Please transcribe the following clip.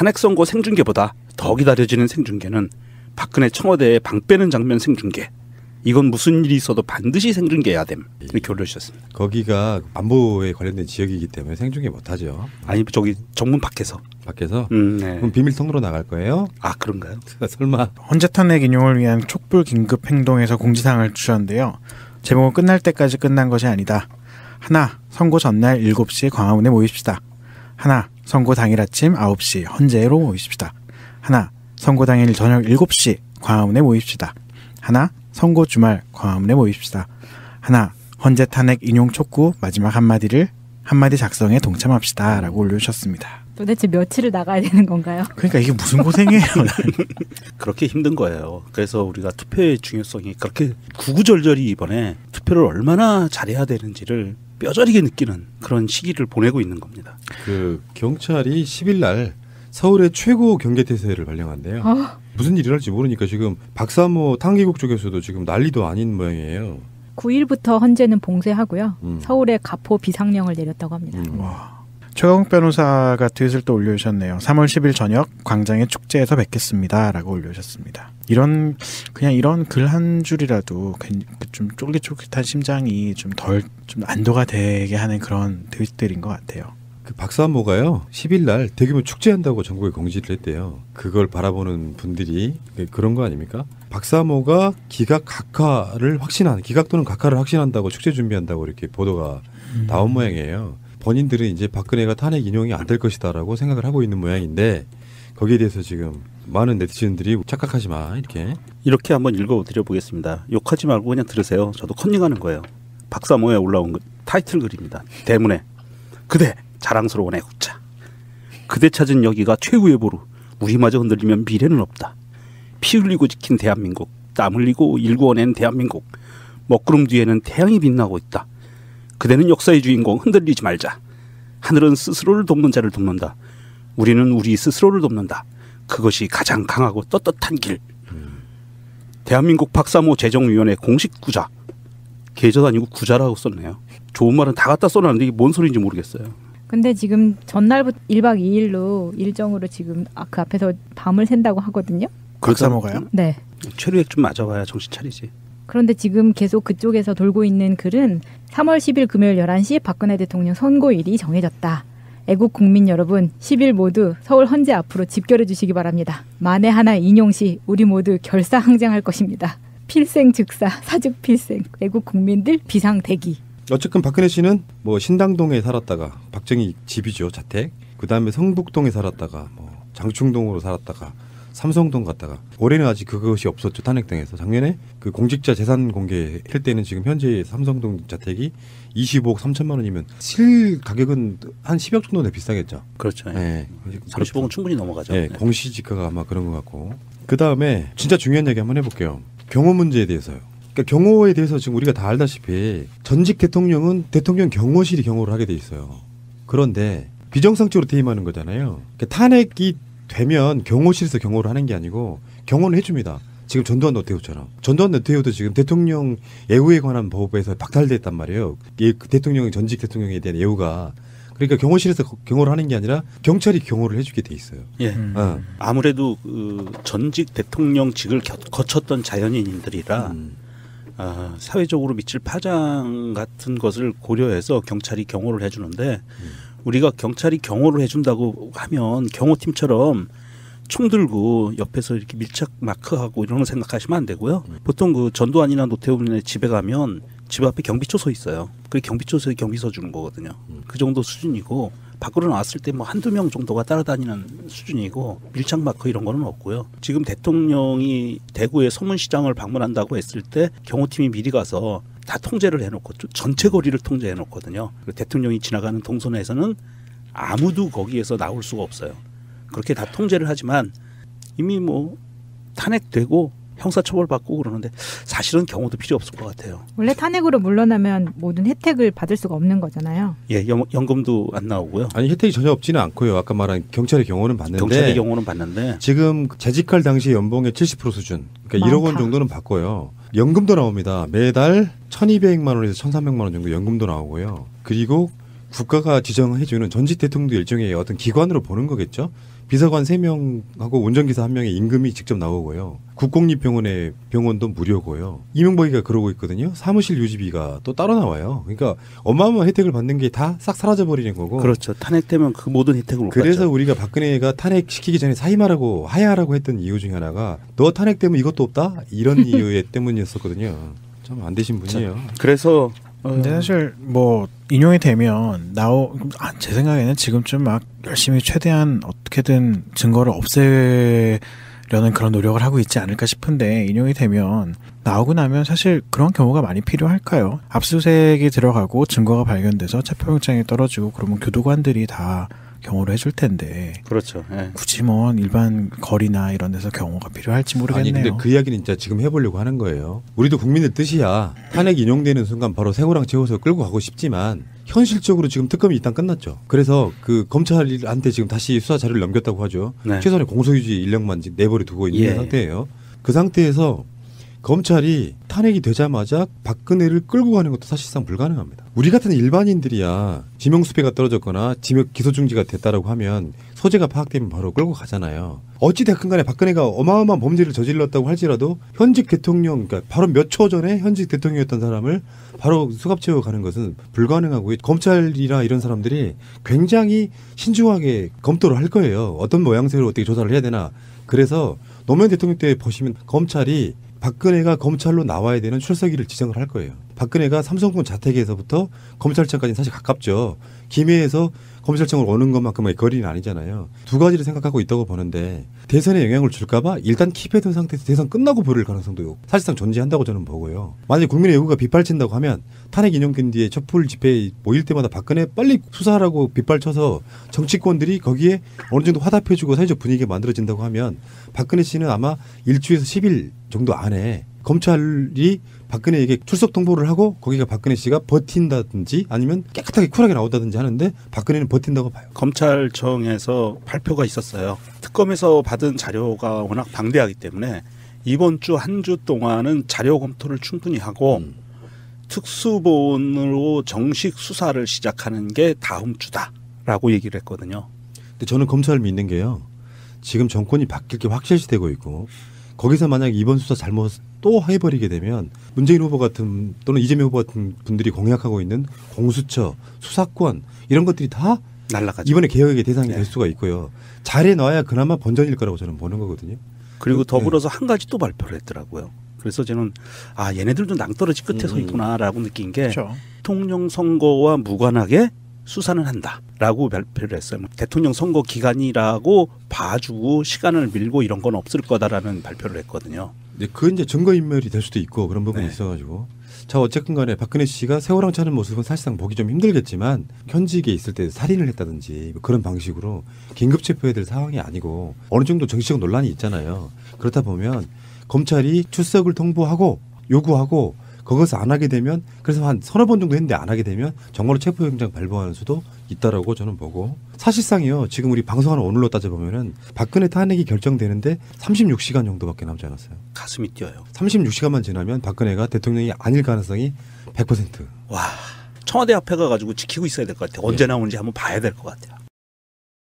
탄핵 선고 생중계보다 더 기다려지는 생중계는 박근혜 청와대에 방 빼는 장면 생중계. 이건 무슨 일이 있어도 반드시 생중계해야 됨. 이렇게 올려주셨습니다. 거기가 안보에 관련된 지역이기 때문에 생중계 못하죠. 아니 저기 정문 밖에서. 밖에서? 네. 그럼 비밀 통로로 나갈 거예요? 아 그런가요? 설마. 헌재 탄핵 인용을 위한 촉불 긴급 행동에서 공지사항을 주셨는데요. 제목은 끝날 때까지 끝난 것이 아니다. 하나, 선고 전날 7시에 광화문에 모입시다. 하나, 선고 당일 아침 9시 헌재로 모입시다. 하나, 선고 당일 저녁 7시 광화문에 모입시다. 하나, 선고 주말 광화문에 모입시다. 하나, 헌재 탄핵 인용 촉구 마지막 한마디 작성에 동참합시다. 라고 올려주셨습니다. 도대체 며칠을 나가야 되는 건가요? 그러니까 이게 무슨 고생이에요. 그렇게 힘든 거예요. 그래서 우리가 투표의 중요성이 그렇게 구구절절히 이번에 투표를 얼마나 잘해야 되는지를 뼈저리게 느끼는 그런 시기를 보내고 있는 겁니다. 그 경찰이 10일 날 서울의 최고 경계태세를 발령한대요. 무슨 일이 날지 모르니까 지금 박사모 탕기국 쪽에서도 지금 난리도 아닌 모양이에요. 9일부터 헌재는 봉쇄하고요. 서울에 가포 비상령을 내렸다고 합니다. 와. 최강 변호사가 트윗을 또 올려주셨네요. 3월 10일 저녁 광장의 축제에서 뵙겠습니다. 라고 올려주셨습니다. 이런 글 한 줄이라도 좀 쫄깃쫄깃한 심장이 좀 안도가 되게 하는 그런 트윗들인 것 같아요. 그 박사모가요 10일 날 대규모 축제한다고 전국에 공지를 했대요. 그걸 바라보는 분들이 그런 거 아닙니까? 박사모가 기각 또는 각하를 확신한다고 축제 준비한다고 이렇게 보도가 나온 모양이에요. 본인들은 이제 박근혜가 탄핵 인용이 안 될 것이다라고 생각을 하고 있는 모양인데 거기에 대해서 지금 많은 네티즌들이 착각하지 마 이렇게 한번 읽어드려보겠습니다. 욕하지 말고 그냥 들으세요. 저도 컨닝하는 거예요. 박사모에 올라온 타이틀 글입니다. 대문에 그대 자랑스러운 애국자. 그대 찾은 여기가 최후의 보루. 우리마저 흔들리면 미래는 없다. 피 흘리고 지킨 대한민국. 땀 흘리고 일구어낸 대한민국. 먹구름 뒤에는 태양이 빛나고 있다. 그대는 역사의 주인공. 흔들리지 말자. 하늘은 스스로를 돕는 자를 돕는다. 우리는 우리 스스로를 돕는다. 그것이 가장 강하고 떳떳한 길. 대한민국 박사모 재정위원회 공식 구자. 계좌도 아니고 구자라고 썼네요. 좋은 말은 다 갖다 써놨는데 이게 뭔 소리인지 모르겠어요. 근데 지금 전날부터 1박 2일로 일정으로 지금 그 앞에서 밤을 샌다고 하거든요. 박사모가요? 네. 최루액 좀 맞아봐야 정신 차리지. 그런데 지금 계속 그쪽에서 돌고 있는 글은 3월 10일 금요일 11시 박근혜 대통령 선고일이 정해졌다. 애국 국민 여러분 10일 모두 서울 헌재 앞으로 집결해 주시기 바랍니다. 만에 하나 인용 시 우리 모두 결사항쟁할 것입니다. 필생 즉사 사즉 필생 애국 국민들 비상 대기. 어쨌든 박근혜 씨는 뭐 신당동에 살았다가 박정희 집이죠 자택. 그 다음에 성북동에 살았다가 뭐 장충동으로 살았다가 삼성동 갔다가 올해는 아직 그것이 없었죠. 탄핵당에서 작년에 그 공직자 재산 공개할 때는 지금 현재 삼성동 자택이 25억 3천만 원이면 실 가격은 한 10억 정도 비싸겠죠. 그렇죠. 네. 30억은 충분히 넘어가죠. 네. 공시지가가 아마 그런 것 같고. 그 다음에 진짜 중요한 얘기 한번 해볼게요. 경호 문제에 대해서요. 그러니까 경호에 대해서 지금 우리가 다 알다시피 전직 대통령은 대통령 경호실이 경호를 하게 돼 있어요. 그런데 비정상적으로 퇴임하는 거잖아요. 그러니까 탄핵이 되면 경호실에서 경호를 하는 게 아니고 경호는 해줍니다. 지금 전두환 노태우처럼. 전두환 노태우도 지금 대통령 예우에 관한 법에서 박탈됐단 말이에요. 대통령 전직 대통령에 대한 예우가. 그러니까 경호실에서 경호를 하는 게 아니라 경찰이 경호를 해주게 돼 있어요. 예. 아무래도 그 전직 대통령직을 거쳤던 자연인들이라 사회적으로 미칠 파장 같은 것을 고려해서 경찰이 경호를 해주는데 우리가 경찰이 경호를 해준다고 하면 경호팀처럼 총 들고 옆에서 이렇게 밀착 마크하고 이런 거 생각하시면 안 되고요. 보통 그 전두환이나 노태우의 집에 가면 집 앞에 경비초 서 있어요. 그 경비초소에 경비서 주는 거거든요. 그 정도 수준이고 밖으로 나왔을 때 뭐 한두 명 정도가 따라다니는 수준이고 밀착 마크 이런 거는 없고요. 지금 대통령이 대구의 서문시장을 방문한다고 했을 때 경호팀이 미리 가서 다 통제를 해놓고 전체 거리를 통제해놓거든요. 대통령이 지나가는 동선에서는 아무도 거기에서 나올 수가 없어요. 그렇게 다 통제를 하지만 이미 뭐 탄핵되고 형사처벌받고 그러는데 사실은 경호도 필요 없을 것 같아요. 원래 탄핵으로 물러나면 모든 혜택을 받을 수가 없는 거잖아요. 예, 연금도 안 나오고요. 아니 혜택이 전혀 없지는 않고요. 아까 말한 경찰의 경호는 받는데. 경찰의 경호는 받는데. 지금 재직할 당시 연봉의 70% 수준. 그러니까 1억 원 정도는 받고요. 연금도 나옵니다. 매달 1,200만 원에서 1,300만 원 정도 연금도 나오고요. 그리고 국가가 지정해주는 전직 대통령도 일종의 어떤 기관으로 보는 거겠죠. 비서관 3명하고 운전기사 1명의 임금이 직접 나오고요. 국공립병원의 병원도 무료고요. 이명박이가 그러고 있거든요. 사무실 유지비가 또 따로 나와요. 그러니까 어마어마한 혜택을 받는 게 다 싹 사라져버리는 거고. 그렇죠. 탄핵되면 그 모든 혜택을 못 받죠. 그래서 우리가 박근혜가 탄핵시키기 전에 사임하라고 하야하라고 했던 이유 중에 하나가 너 탄핵되면 이것도 없다? 이런 이유 때문이었었거든요. 참 안 되신 분이에요. 그래서 근데 사실 뭐 인용이 되면 제 생각에는 지금쯤 막 열심히 최대한 어떻게든 증거를 없애려는 그런 노력을 하고 있지 않을까 싶은데 인용이 되면 나오고 나면 사실 그런 경우가 많이 필요할까요? 압수수색이 들어가고 증거가 발견돼서 체포영장이 떨어지고 그러면 교도관들이 다 경호를 해줄 텐데. 그렇죠. 예. 굳이 뭐 일반 거리나 이런 데서 경호가 필요할지 모르겠네요. 아니 근데 그 이야기는 진짜 지금 해보려고 하는 거예요. 우리도 국민의 뜻이야. 탄핵 인용되는 순간 바로 새고랑 채워서 끌고 가고 싶지만 현실적으로 지금 특검이 일단 끝났죠. 그래서 그 검찰한테 지금 다시 수사 자료를 넘겼다고 하죠. 네. 최소한의 공소유지 인력만 내버려 두고 있는 상태예요. 그 상태에서 검찰이 탄핵이 되자마자 박근혜를 끌고 가는 것도 사실상 불가능합니다. 우리 같은 일반인들이야 지명수배가 떨어졌거나 기소중지가 됐다라고 하면 소재가 파악되면 바로 끌고 가잖아요. 어찌됐건 간에 박근혜가 어마어마한 범죄를 저질렀다고 할지라도 현직 대통령, 그러니까 바로 몇 초 전에 현직 대통령이었던 사람을 바로 수갑 채워 가는 것은 불가능하고 검찰이나 이런 사람들이 굉장히 신중하게 검토를 할 거예요. 어떤 모양새로 어떻게 조사를 해야 되나. 그래서 노무현 대통령 때 보시면 검찰이 박근혜가 검찰로 나와야 되는 출석일을 지정을 할 거예요. 박근혜가 삼성군 자택에서부터 검찰청까지는 사실 가깝죠. 김해에서 검찰청을 오는 것만큼의 거리는 아니잖아요. 두 가지를 생각하고 있다고 보는데 대선에 영향을 줄까봐 일단 킵해둔 상태에서 대선 끝나고 버릴 가능성도 사실상 존재한다고 저는 보고요. 만약에 국민의 요구가 빗발친다고 하면 탄핵 인용된 뒤에 촛불 집회 모일 때마다 박근혜 빨리 수사하라고 빗발쳐서 정치권들이 거기에 어느 정도 화답해주고 사회적 분위기가 만들어진다고 하면 박근혜 씨는 아마 일주에서 10일 정도 안에 검찰이 박근혜에게 출석 통보를 하고 거기가 박근혜 씨가 버틴다든지 아니면 깨끗하게 쿨하게 나온다든지 하는데 박근혜는 버틴다고 봐요. 검찰청에서 발표가 있었어요. 특검에서 받은 자료가 워낙 방대하기 때문에 이번 주 한 주 동안은 자료 검토를 충분히 하고 특수본으로 정식 수사를 시작하는 게 다음 주다라고 얘기를 했거든요. 근데 저는 검찰을 믿는 게요. 지금 정권이 바뀔 게 확실시되고 있고 거기서 만약 이번 수사 잘못 또 해버리게 되면 문재인 후보 같은 또는 이재명 후보 같은 분들이 공약하고 있는 공수처, 수사권 이런 것들이 다 날라가죠. 이번에 개혁의 대상이 될 수가 있고요. 잘해놔야 그나마 번전일 거라고 저는 보는 거거든요. 그리고 더불어서 한 가지 또 발표를 했더라고요. 그래서 저는 얘네들도 낭떠러지 끝에 서 있구나라고 느낀 게 그렇죠. 대통령 선거와 무관하게 수사는 한다라고 발표를 했어요. 대통령 선거 기간이라고 봐주고 시간을 밀고 이런 건 없을 거다라는 발표를 했거든요. 네, 그건 이제 증거인멸이 될 수도 있고 그런 부분이 있어가지고 자 어쨌든 간에 박근혜 씨가 세월왕 차는 모습은 사실상 보기 좀 힘들겠지만 현직에 있을 때 살인을 했다든지 그런 방식으로 긴급 체포해야 될 상황이 아니고 어느 정도 정치적 논란이 있잖아요. 그렇다 보면 검찰이 출석을 통보하고 요구하고 그것을 안 하게 되면 그래서 한 서너 번 정도 했는데 안 하게 되면 정말로 체포영장 발부하는 수도 있다라고 저는 보고 사실상이요. 지금 우리 방송하는 오늘로 따져보면은 박근혜 탄핵이 결정되는데 36시간 정도밖에 남지 않았어요. 가슴이 뛰어요. 36시간만 지나면 박근혜가 대통령이 아닐 가능성이 100%. 와, 청와대 앞에 가가지고 지키고 있어야 될 것 같아요. 언제 나오는지 한번 봐야 될 것 같아요.